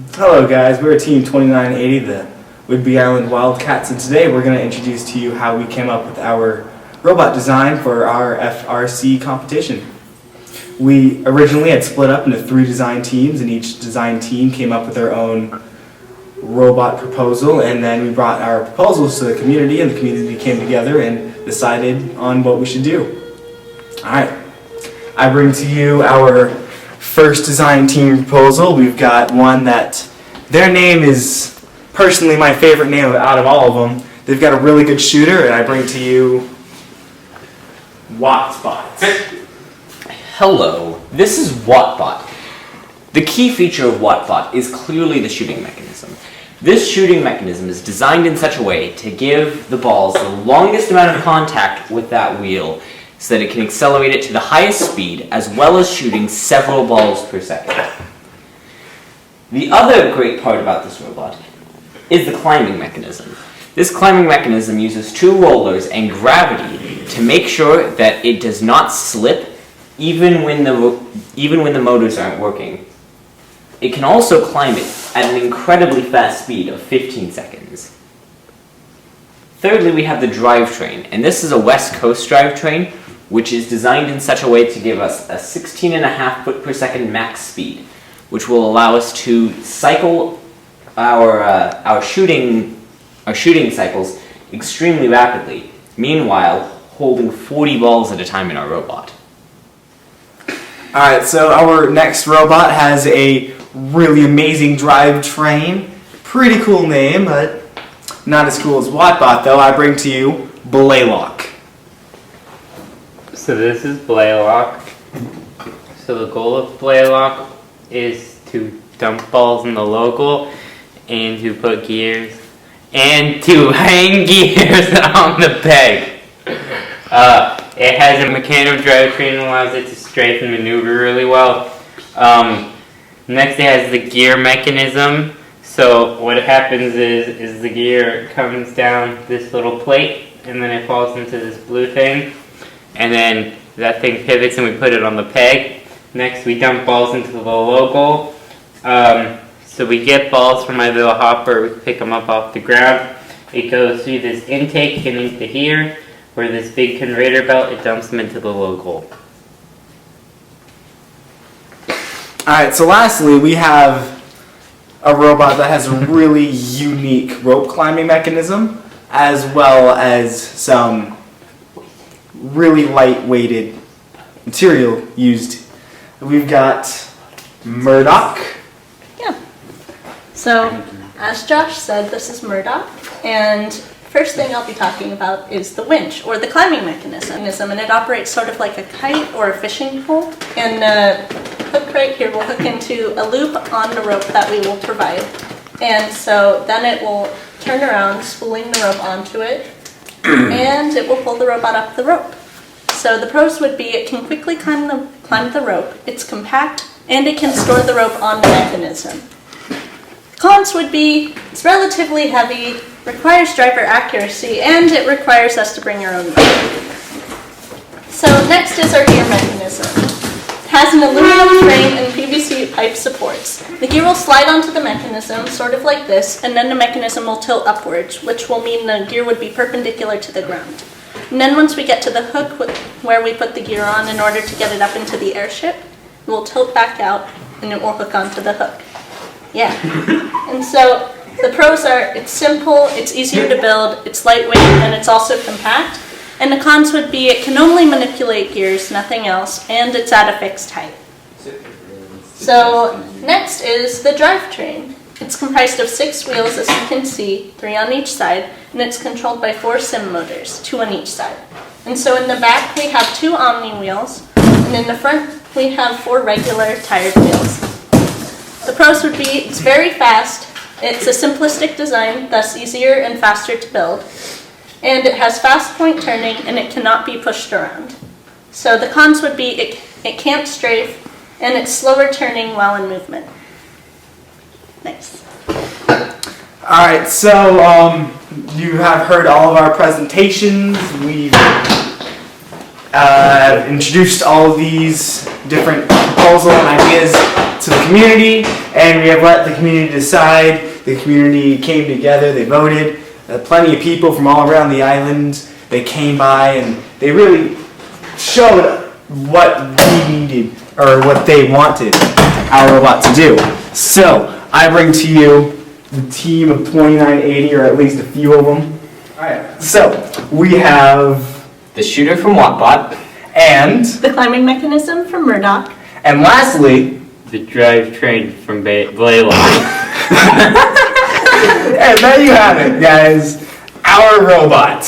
Hello guys, we're Team 2980, the Whidbey Island Wildcats, and today we're going to introduce to you how we came up with our robot design for our FRC competition. We originally had split up into 3 design teams, and each design team came up with their own robot proposal, and then we brought our proposals to the community, and the community came together and decided on what we should do. Alright, I bring to you our first design team proposal. We've got one that their name is personally my favorite name out of all of them. They've got a really good shooter, and I bring to you Wattbot. Hello, this is Wattbot. The key feature of Wattbot is clearly the shooting mechanism. This shooting mechanism is designed in such a way to give the balls the longest amount of contact with that wheel so that it can accelerate it to the highest speed, as well as shooting several balls per second. The other great part about this robot is the climbing mechanism. This climbing mechanism uses 2 rollers and gravity to make sure that it does not slip even when the motors aren't working. It can also climb it at an incredibly fast speed of 15 seconds. Thirdly, we have the drivetrain, and this is a West Coast drivetrain, which is designed in such a way to give us a 16.5 foot per second max speed, which will allow us to cycle our shooting cycles extremely rapidly, meanwhile holding 40 balls at a time in our robot. Alright, so our next robot has a really amazing drivetrain. Pretty cool name, but not as cool as Wattbot, though. I bring to you Blaylock. So this is Blaylock. So the goal of Blaylock is to dump balls in the local and to put gears and to hang gears on the peg. It has a mechanical drivetrain that allows it to strafe and maneuver really well. Next it has the gear mechanism. So what happens is the gear comes down this little plate and then it falls into this blue thing. And then that thing pivots and we put it on the peg. Next we dump balls into the local. So we get balls from my little hopper, we pick them up off the ground. It goes through this intake and into here, where this big conveyor belt, it dumps them into the local. Alright, so lastly we have a robot that has a really unique rope climbing mechanism, as well as some really light-weighted material used. We've got Murdoch. Yeah. So, as Josh said, this is Murdoch, and first thing I'll be talking about is the winch, or the climbing mechanism, and it operates sort of like a kite or a fishing pole, and the hook right here will hook into a loop on the rope that we will provide, and so then it will turn around, spooling the rope onto it, and it will pull the robot up the rope. So the pros would be it can quickly climb the rope, it's compact, and it can store the rope on the mechanism. Cons would be it's relatively heavy, requires driver accuracy, and it requires us to bring our own gear. So next is our gear mechanism. It has an aluminum frame and PVC pipe supports. The gear will slide onto the mechanism, sort of like this, and then the mechanism will tilt upwards, which will mean the gear would be perpendicular to the ground. And then once we get to the hook where we put the gear on in order to get it up into the airship, it will tilt back out and it will hook onto the hook. Yeah. And so the pros are it's simple, it's easier to build, it's lightweight, and it's also compact. And the cons would be it can only manipulate gears, nothing else, and it's at a fixed height. So next is the drivetrain. It's comprised of 6 wheels, as you can see, 3 on each side, and it's controlled by 4 sim motors, 2 on each side. And so in the back we have 2 Omni wheels, and in the front we have 4 regular tired wheels. The pros would be it's very fast, it's a simplistic design, thus easier and faster to build, and it has fast point turning and it cannot be pushed around. So the cons would be it can't strafe, and it's slower turning while in movement. Nice. Alright, so you have heard all of our presentations. We've introduced all of these different proposals and ideas to the community, and we have let the community decide. The community came together, they voted. Plenty of people from all around the island, they came by and they really showed what we needed, or what they wanted our robot to do. So, I bring to you the team of 2980, or at least a few of them. Alright, so we have The shooter from WattBot. and The climbing mechanism from Murdoch. and lastly, The drivetrain from Blaylock. and there you have it, guys. Our robot.